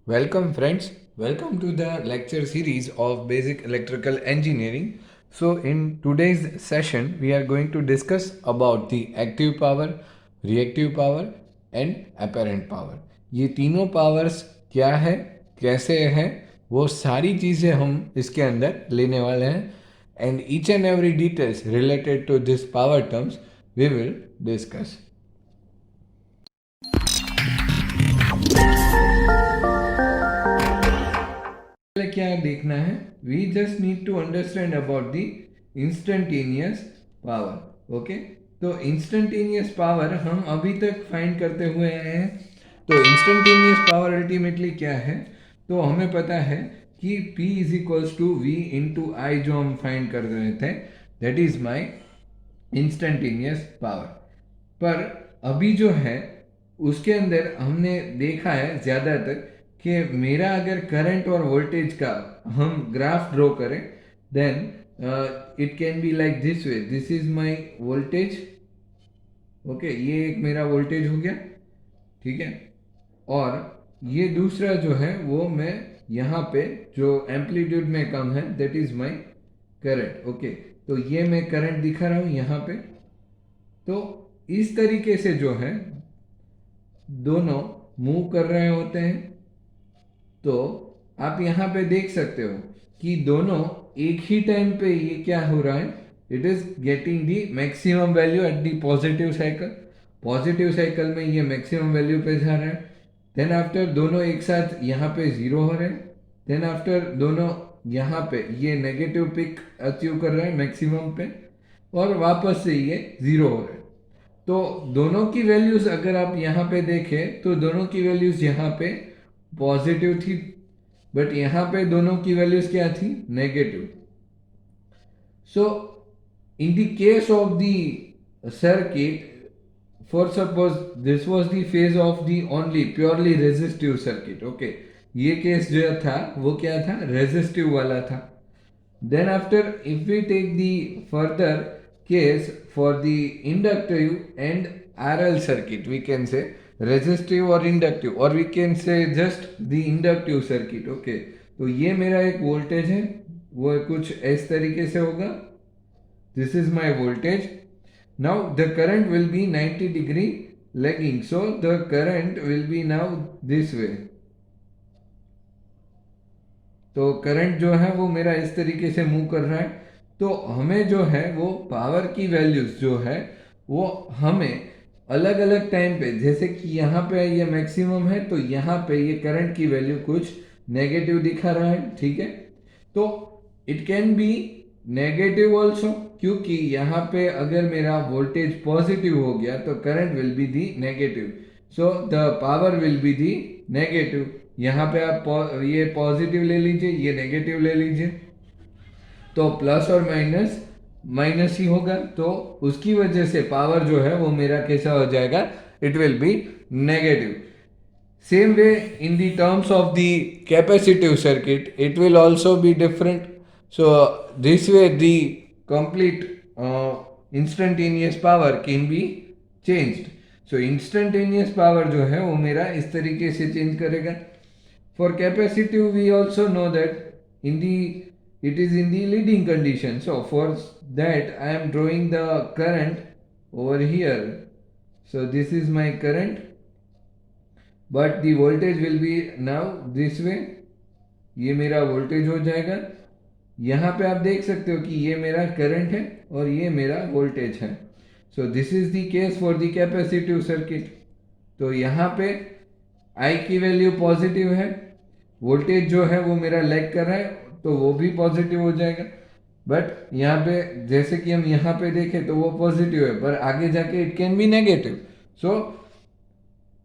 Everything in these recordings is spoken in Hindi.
Welcome, friends. Welcome to the lecture series of Basic Electrical Engineering. So, in today's session, we are going to discuss about the active power, reactive power, and apparent power. ये तीनों पावर्स क्या है, कैसे है, वो सारी चीज़ें हम इसके अंदर लेने वाले हैं. And each and every details related to this power terms we will discuss. क्या देखना है, we just need to understand about the instantaneous power. Okay, तो इंस्टेंटेनियस पावर हम अभी तक फाइंड करते हुए आए हैं. तो इंस्टेंटेनियस पावर अल्टीमेटली क्या है, तो हमें पता है कि P is equals to V into I जो हम फाइंड कर रहे थे, that is my instantaneous power. पर अभी जो है उसके अंदर हमने देखा है ज़्यादातर कि मेरा अगर करंट और वोल्टेज का हम ग्राफ ड्रॉ करें, then it can be like this way. This is my voltage. Okay, ये एक मेरा वोल्टेज हो गया, ठीक है. और ये दूसरा जो है वो मैं यहाँ पे जो एम्पलीट्यूड में कम है, that is my current. Okay, तो ये मैं करंट दिखा रहा हूँ यहाँ पे. तो इस तरीके से जो है दोनों मूव कर रहे होते हैं. तो आप यहाँ पे देख सकते हो कि दोनों एक ही टाइम पे ये क्या हो रहा है, it is getting the maximum value at the positive cycle. Positive cycle में ये मैक्सिमम वैल्यू पे जा रहा है. देन आफ्टर दोनों एक साथ यहाँ पे जीरो हो रहे हैं. देन आफ्टर दोनों यहाँ पे ये नेगेटिव पिक अचीव कर रहे हैं मैक्सिमम पे, और वापस से ये जीरो हो रहे हैं. तो दोनों की वैल्यूज अगर आप यहाँ पे देखें तो दोनों की वैल्यूज यहाँ पे पॉजिटिव थी, बट यहाँ पे दोनों की वैल्यूज क्या थी, negative. So in the case of the circuit, for suppose this was the phase of the only purely resistive circuit. Okay, ये केस जो था वो क्या था, रेजिस्टिव वाला था. Then after if we take the further case for the inductive and RL circuit, we can say resistive or inductive, or we can say just the inductive circuit. Okay, तो ये मेरा एक वोल्टेज है, वो कुछ इस तरीके से होगा. This is my voltage. Now the current will be 90 degree lagging, so the current will be now this way. तो करंट जो है वो मेरा इस तरीके से मूव कर रहा है. तो हमें जो है वो पावर की वैल्यूज जो है वो हमें अलग अलग टाइम पे, जैसे कि यहाँ पे ये मैक्सिमम है तो यहाँ पे ये करंट की वैल्यू कुछ नेगेटिव दिखा रहा है, ठीक है. तो it can be negative also, क्योंकि यहाँ पे अगर मेरा वोल्टेज पॉजिटिव हो गया तो current will be the negative, so the power will be the negative. यहाँ पे आप ये पॉजिटिव ले लीजिए, ये नेगेटिव ले लीजिए, तो प्लस और माइनस माइनस ही होगा. तो उसकी वजह से पावर जो है वो मेरा कैसा हो जाएगा, it will B negative. Same way in the terms of the capacitive circuit it will also be different. So this way the complete instantaneous power can be changed. So instantaneous power जो है वो मेरा इस तरीके से चेंज करेगा. For capacitive, we also know that it is in the leading condition. So for that, I am drawing the current over here. So this is my current, but the voltage will be now this way. ये मेरा वोल्टेज हो जाएगा. यहाँ पे आप देख सकते हो कि ये मेरा करंट है और ये मेरा वोल्टेज है. So this is the case for the capacitive circuit. तो यहाँ पे I की वैल्यू पॉजिटिव है, वोल्टेज जो है वो मेरा लैग कर रहा है तो वो भी पॉजिटिव हो जाएगा. बट यहाँ पे जैसे कि हम यहाँ पे देखें तो वो पॉजिटिव है, पर आगे जाके it can be negative. So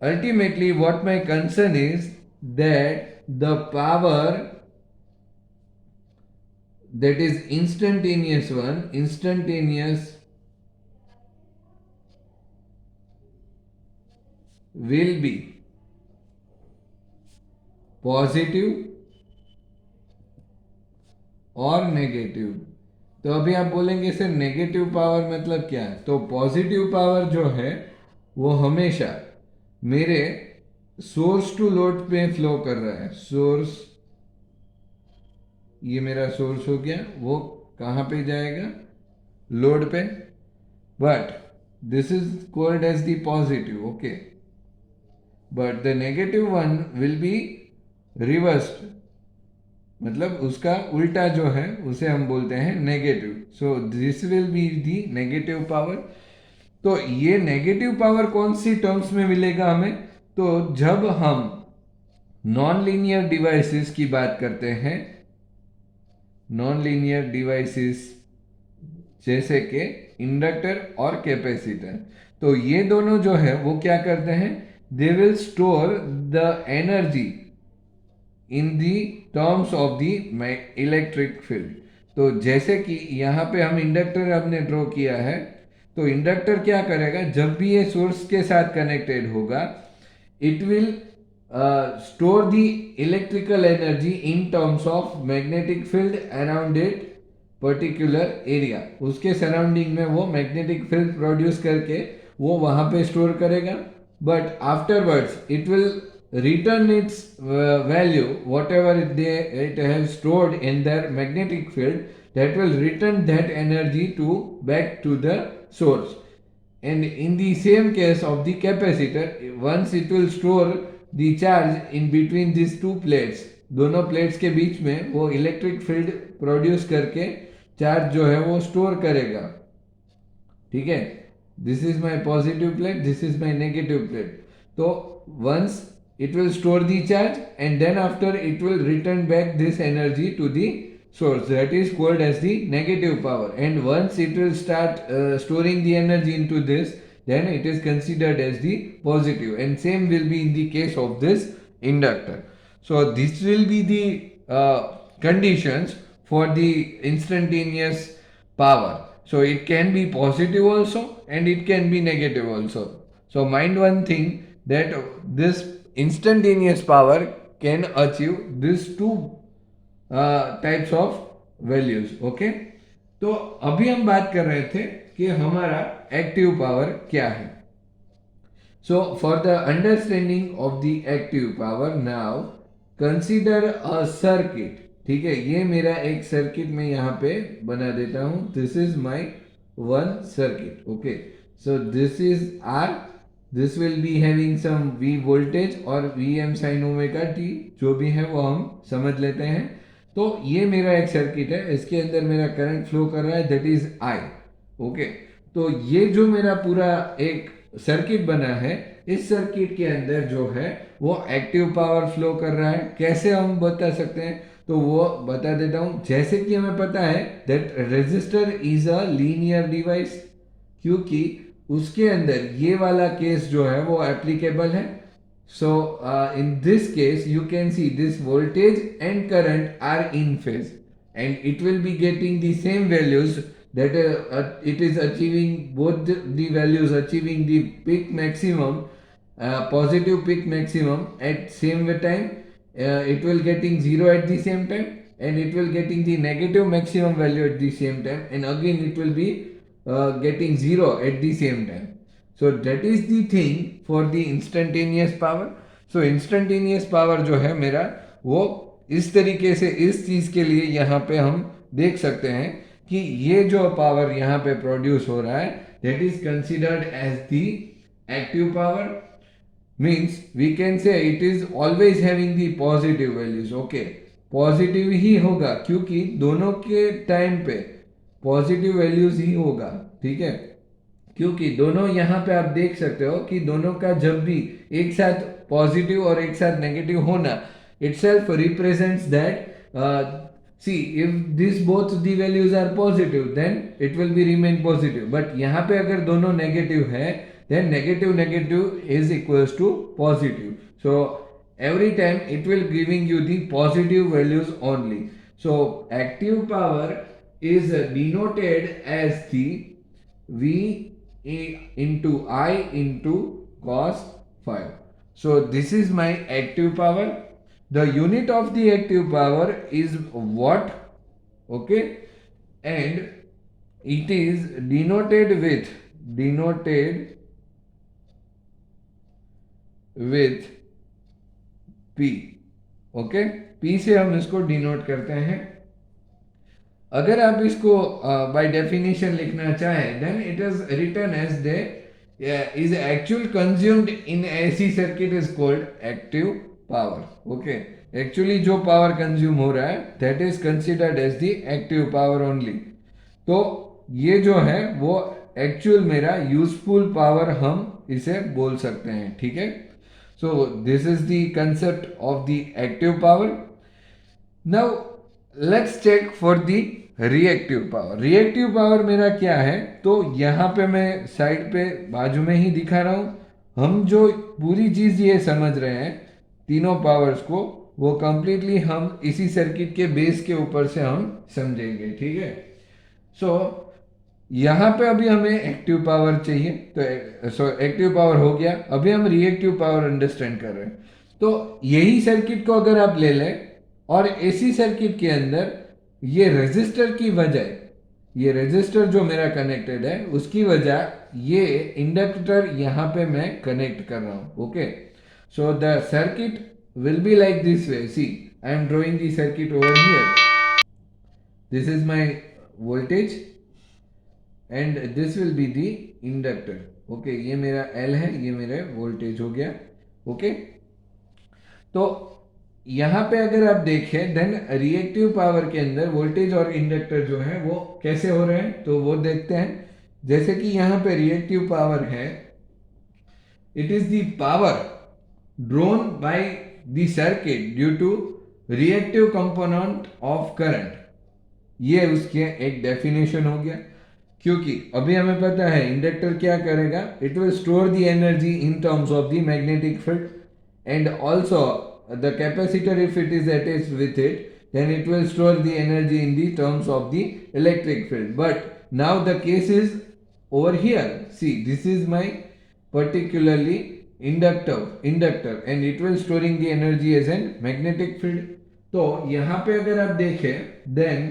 ultimately what my concern is that the power that is instantaneous will be positive और नेगेटिव. तो अभी आप बोलेंगे सर नेगेटिव पावर मतलब क्या है, तो पॉजिटिव पावर जो है वो हमेशा मेरे सोर्स टू लोड पे फ्लो कर रहा है। सोर्स, ये मेरा सोर्स हो गया, वो कहाँ पे जाएगा? लोड पे। But this is called as the positive, okay. But the negative one will be reversed, मतलब उसका उल्टा जो है उसे हम बोलते हैं negative. So this will be the negative power. तो ये नेगेटिव पावर कौन सी टर्म्स में मिलेगा हमें? तो जब हम नॉन लीनियर डिवाइसेस की बात करते हैं, नॉन लीनियर डिवाइसेस जैसे कि इंडक्टर और कैपेसिटर, तो ये दोनों जो है वो क्या करते हैं? They will store the energy in the terms of the electric field. तो जैसे कि यहाँ पे हम इंडक्टर हमने ड्रॉ किया है, तो इंडक्टर क्या करेगा? जब भी ये सोर्स के साथ कनेक्टेड होगा, it will store the electrical energy in terms of magnetic field around it particular area. उसके सराउंडिंग में वो मैग्नेटिक फील्ड प्रोड्यूस करके वो वहां पे स्टोर करेगा। But afterwards it will return its value, whatever it has stored in their magnetic field, that will return that energy to back to the source. And in the same case of the capacitor, once it will store the charge in between these two plates, दोनों प्लेट्स के बीच में वो इलेक्ट्रिक फील्ड प्रोड्यूस करके चार्ज जो है वो स्टोर करेगा। ठीक है, this is my positive plate, this is my negative plate. तो once it will store the charge and then after it will return back this energy to the source, that is called as the negative power. And once it will start storing the energy into this, then it is considered as the positive, and same will be in the case of this inductor. So this will be the conditions for the instantaneous power. So it can be positive also and it can be negative also. So mind one thing, that this instantaneous power can achieve these two types of values, okay. तो अभी हम बात कर रहे थे कि हमारा एक्टिव पावर क्या है। So for the understanding of the active power, now consider a circuit. ठीक है, ये मेरा एक सर्किट में यहाँ पे बना देता हूं। This is my one circuit, okay. So this is R, this will be having some V voltage और Vm sin ओमेगा t, जो भी है वो हम समझ लेते हैं। तो ये मेरा एक सर्किट है, इसके अंदर मेरा करंट फ्लो कर रहा है, दैट इज I, ओके। तो ये जो मेरा पूरा एक सर्किट बना है, इस सर्किट के अंदर जो है वो एक्टिव पावर फ्लो कर रहा है। कैसे हम बता सकते हैं? तो वो बता देता हूं। जैसे कि हमें पता है that resistor is a linear device, क्योंकि उसके अंदर ये वाला केस जो है वो एप्लीकेबल है। So in this case you can see this voltage and current are in phase and it will be getting the same values, that it is achieving both the values, achieving the peak maximum, positive peak maximum at same time. It will getting 0 at the same time, and it will getting the negative maximum value at the same time, and again it will be getting 0 at the same time. So that is the thing for the instantaneous power. So instantaneous power जो है मेरा, वो इस तरीके से इस चीज के लिए यहाँ पे हम देख सकते हैं कि ये जो पावर यहाँ पे प्रोड्यूस हो रहा है, that is considered as the active power. Means we can say it is always having the positive values, okay. Positive ही होगा क्योंकि दोनों के टाइम पे पॉजिटिव वैल्यूज ही होगा, ठीक है। क्योंकि दोनों यहाँ पे आप देख सकते हो कि दोनों का जब भी एक साथ पॉजिटिव और एक साथ नेगेटिव होना, itself represents that see, if this both the values are positive, then it will be remain positive. But यहाँ पे अगर दोनों नेगेटिव है, then negative negative is equals to positive. So every time it will giving you the positive values only. So active power is denoted as the V into I into cos phi. So this is my active power. The unit of the active power is watt, okay, and it is denoted with P, okay, P से हम इसको डिनोट करते हैं। अगर आप इसको बाय डेफिनेशन लिखना चाहें, then it is written as the is actual consumed in AC circuit is called active power. Okay, actually जो पावर कंज्यूम हो रहा है that is considered as the active power only. तो ये जो है वो एक्चुअल मेरा यूजफुल पावर हम इसे बोल सकते हैं, ठीक है। So this is the concept of the active power. Now let's check for the reactive power. Reactive power मेरा क्या है, तो यहाँ पे मैं साइड पे बाजू में ही दिखा रहा हूँ। हम जो पूरी चीज ये समझ रहे हैं तीनों पावर्स को, वो कंप्लीटली हम इसी सर्किट के बेस के ऊपर से हम समझेंगे, ठीक है। सो यहाँ पे अभी हमें एक्टिव पावर चाहिए, तो एक्टिव पावर हो गया। अभी हम रिएक्टिव पावर अंडरस्टैंड कर रहे हैं। तो यही सर्किट को अगर आप ले लें और एसी सर्किट के अंदर ये रेजिस्टर की वजह, ये रेजिस्टर जो मेरा कनेक्टेड है उसकी वजह ये इंडक्टर यहाँ पे मैं कनेक्ट कर रहा हूँ। Okay, so the circuit will be like this way. See, I am drawing the circuit over here. This is my voltage and this will be the inductor. Okay, ये मेरा L है, ये मेरा वोल्टेज हो गया। ओके, तो यहां पे अगर आप देखें देन रिएक्टिव पावर के अंदर वोल्टेज और इंडक्टर जो है वो कैसे हो रहे हैं, तो वो देखते हैं। जैसे कि यहां पे रिएक्टिव पावर है, it is the power drawn by the circuit due to reactive component of current. ये उसके एक डेफिनेशन हो गया। क्योंकि अभी हमें पता है इंडक्टर क्या करेगा, it will store the energy in terms of the magnetic field and also the capacitor if it is attached with it then it will store the energy in the terms of the electric field. But now the case is over here. See, this is my particularly inductor and it will storing the energy as an magnetic field. तो यहाँ पे अगर आप देखें then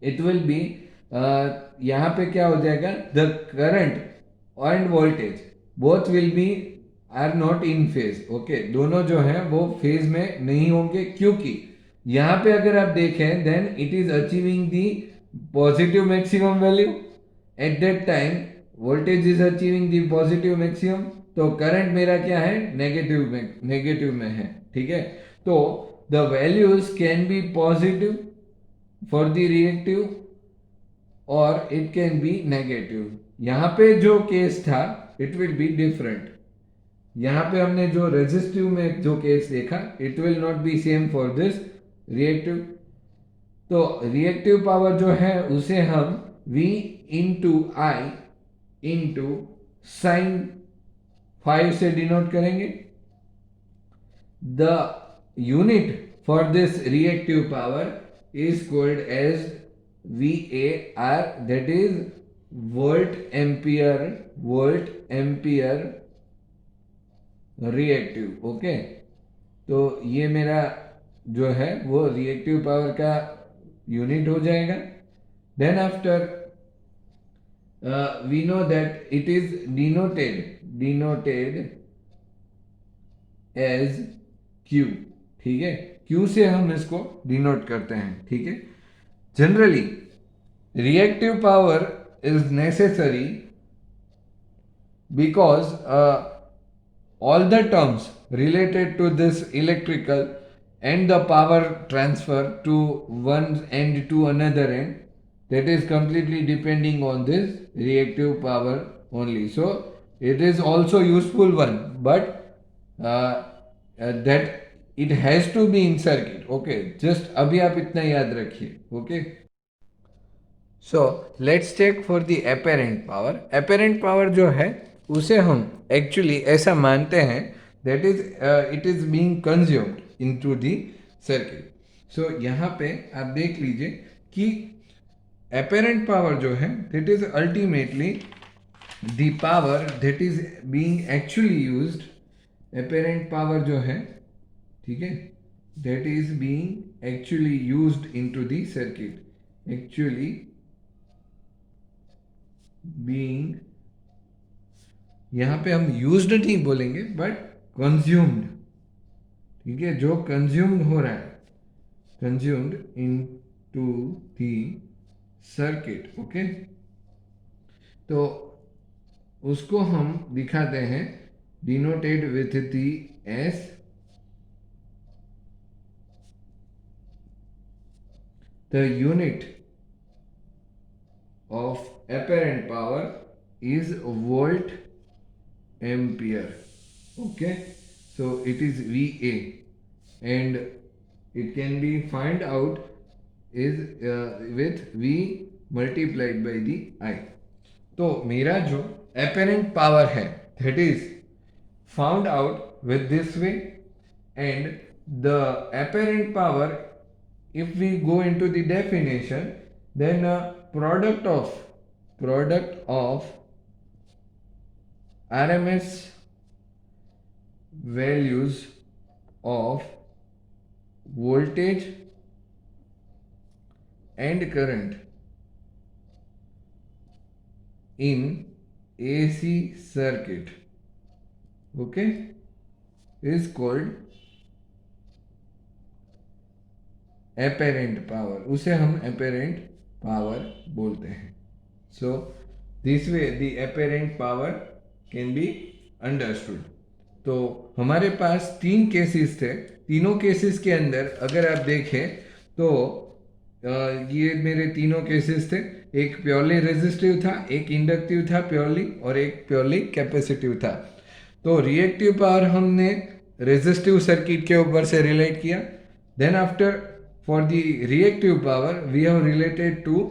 it will be यहाँ पे क्या हो जाएगा, the current and voltage both will be are not in phase. Okay, दोनों जो है वो फेज में नहीं होंगे, क्योंकि यहाँ पे अगर आप देखें then it is achieving the positive maximum value at that time, voltage is achieving the positive maximum, तो करंट मेरा क्या है, नेगेटिव में है, ठीक है। तो the values can be positive for the reactive और इट कैन बी नेगेटिव। यहाँ पे जो केस था इट विल बी डिफरेंट। यहाँ पे हमने जो रेजिस्टिव में जो केस देखा, it will not be same for this reactive. तो रिएक्टिव पावर जो है उसे हम V इंटू आई इंटू साइन 5 से डिनोट करेंगे। The unit for this reactive power is called as VAR, that is volt ampere reactive। Okay, तो ये मेरा जो है वो रिएक्टिव पावर का यूनिट हो जाएगा। Then after we know that it is denoted as Q, ठीक है। Q से हम इसको डिनोट करते हैं, ठीक है। Generally reactive power is necessary because all the terms related to this electrical and the power transfer to one end to another end, that is completely depending on this reactive power only. So it is also useful one, but that it has to be in circuit. Okay, just अभी आप इतना याद रखिए। okay, so let's check for the apparent power। apparent power जो है उसे हम एक्चुअली ऐसा मानते हैं that is it is being consumed into the circuit. So यहाँ पे आप देख लीजिए कि apparent पावर जो है that is ultimately the power that is being actually used. apparent power जो है, ठीक है, that is being actually used into the circuit, actually being, यहाँ पे हम यूज्ड नहीं बोलेंगे बट कंज्यूम्ड, ठीक है, जो कंज्यूम्ड हो रहा है, consumed into the circuit. Okay, तो उसको हम दिखाते हैं denoted with the S. The unit of apparent power is volt ampere. Okay, so it is VA, and it can be find out is with V multiplied by the I. तो मेरा जो apparent power है that is found out with this way, and the apparent power, if we go into the definition, then product of RMS values of voltage and current in AC circuit, okay, is called apparent power. उसे हम apparent power बोलते हैं. So this way the apparent power can be understood. तो हमारे पास 3 केसेस थे. तीनों केसेस के अंदर अगर आप देखें तो ये मेरे तीनों केसेस थे. एक प्योरली रेजिस्टिव था, एक इंडक्टिव था प्योरली, और एक प्योरली कैपेसिटिव था. तो रिएक्टिव पावर हमने रेजिस्टिव सर्किट के ऊपर से रिलेट किया. Then after for the reactive power we have related to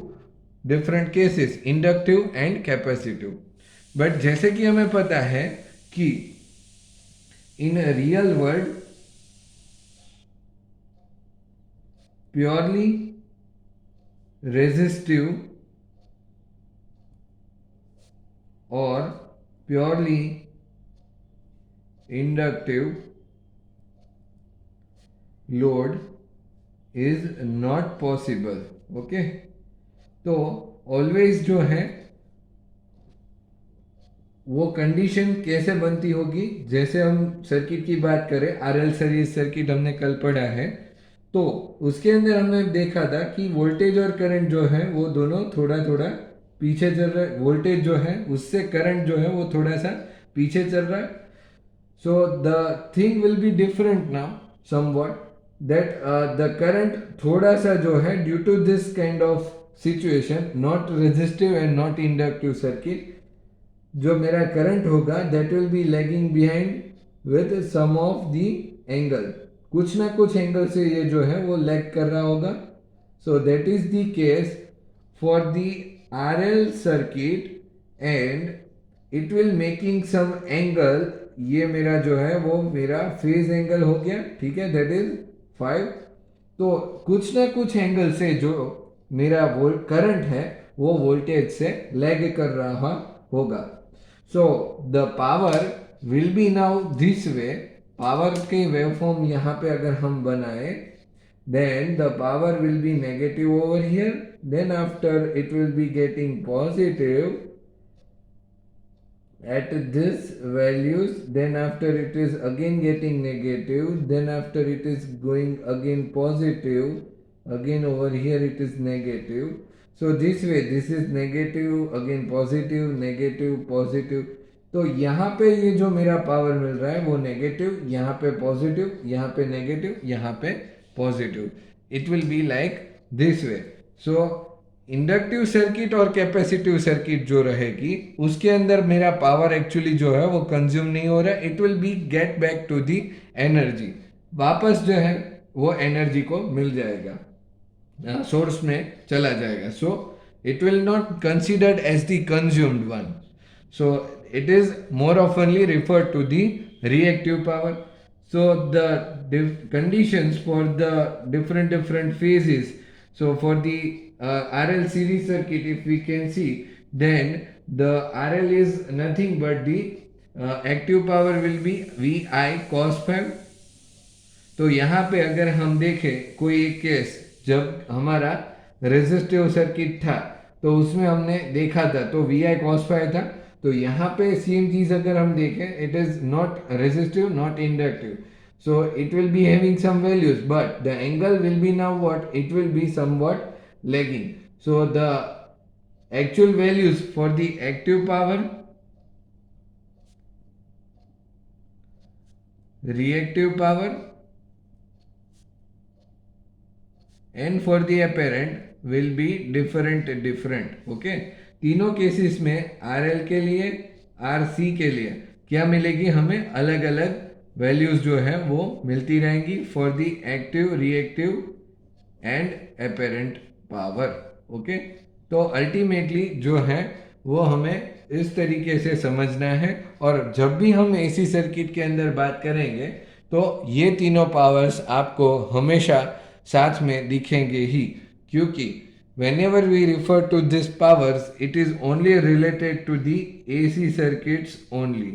different cases, inductive and capacitive. but जैसे कि हमें पता है कि in a real world purely resistive or purely inductive load is not possible. Okay, तो ऑलवेज जो है वो कंडीशन कैसे बनती होगी, जैसे हम सर्किट की बात करें, आरएल सीरीज सर्किट हमने कल पढ़ा है, तो उसके अंदर हमने देखा था कि वोल्टेज और करंट जो है वो दोनों थोड़ा थोड़ा पीछे चल रहा है. वोल्टेज जो है उससे करंट जो है वो थोड़ा सा पीछे चल रहा है. So the thing will be different now somewhat, that the current थोड़ा सा जो है due to this kind of situation, not resistive and not inductive circuit, जो मेरा करंट होगा that will be lagging behind with some of the angle. कुछ ना कुछ एंगल से ये जो है वो लैग कर रहा होगा. so that is the case for the RL circuit and it will making some angle. ये मेरा जो है वो मेरा फेज एंगल हो गया. ठीक है, that is 5. तो कुछ ना कुछ एंगल से जो मेरा करंट है वो वोल्टेज से लैग कर रहा होगा. So the power will be now this way. Power के वेवफॉर्म यहाँ पे अगर हम बनाए, then the power will be negative over here, then after it will be getting positive at this values, then after it is again getting negative, then after it is going again positive, again over here it is negative. So this way this is negative, again positive, negative, positive. तो यहाँ पे ये जो मेरा पावर मिल रहा है वो नेगेटिव, यहाँ पे पॉजिटिव, यहाँ पे नेगेटिव, यहाँ पे positive. It will be like this way. So inductive circuit और कैपेसिटिव सर्किट जो रहेगी उसके अंदर मेरा पावर एक्चुअली जो है वो कंज्यूम नहीं हो रहा है. It will be get back to the energy. वापस जो है वो एनर्जी को मिल जाएगा, सोर्स में चला जाएगा. So it will not considered as the consumed one. So it is more oftenly referred to the reactive power. So the conditions for the different phases. So for the RL series circuit, if we can see, then the RL is nothing but the active power will be VI cos phi. तो यहाँ पे अगर हम देखें कोई एक केस जब हमारा रेजिस्टिव सर्किट था तो उसमें हमने देखा था तो VI cos phi था. तो यहाँ पे सेम चीज अगर हम देखें, it is not resistive not inductive. So it will be having some values, but the angle will be now what? It will be somewhat lagging. So the actual values for the active power, reactive power and for the apparent will be different. Okay, तीनों केसेस में आर एल के लिए, आर सी के लिए क्या मिलेगी? हमें अलग अलग वैल्यूज जो है वो मिलती रहेंगी for the active, reactive and apparent power. Okay, तो अल्टीमेटली जो है वो हमें इस तरीके से समझना है, और जब भी हम एसी सर्किट के अंदर बात करेंगे तो ये तीनों पावर्स आपको हमेशा साथ में दिखेंगे ही, क्योंकि whenever we refer to these powers it is only related to the AC circuits only,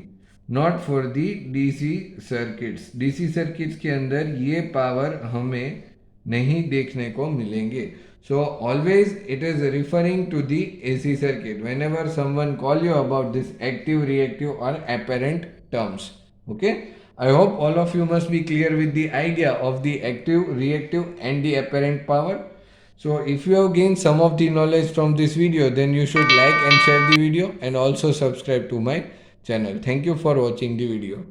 not for the DC circuits. DC circuits के अंदर ये पावर हमें नहीं देखने को मिलेंगे. So always it is referring to the AC circuit whenever someone call you about this active, reactive or apparent terms. Okay, I hope all of you must be clear with the idea of the active, reactive and the apparent power. So if you have gained some of the knowledge from this video, then you should like and share the video and also subscribe to my channel. Thank you for watching the video.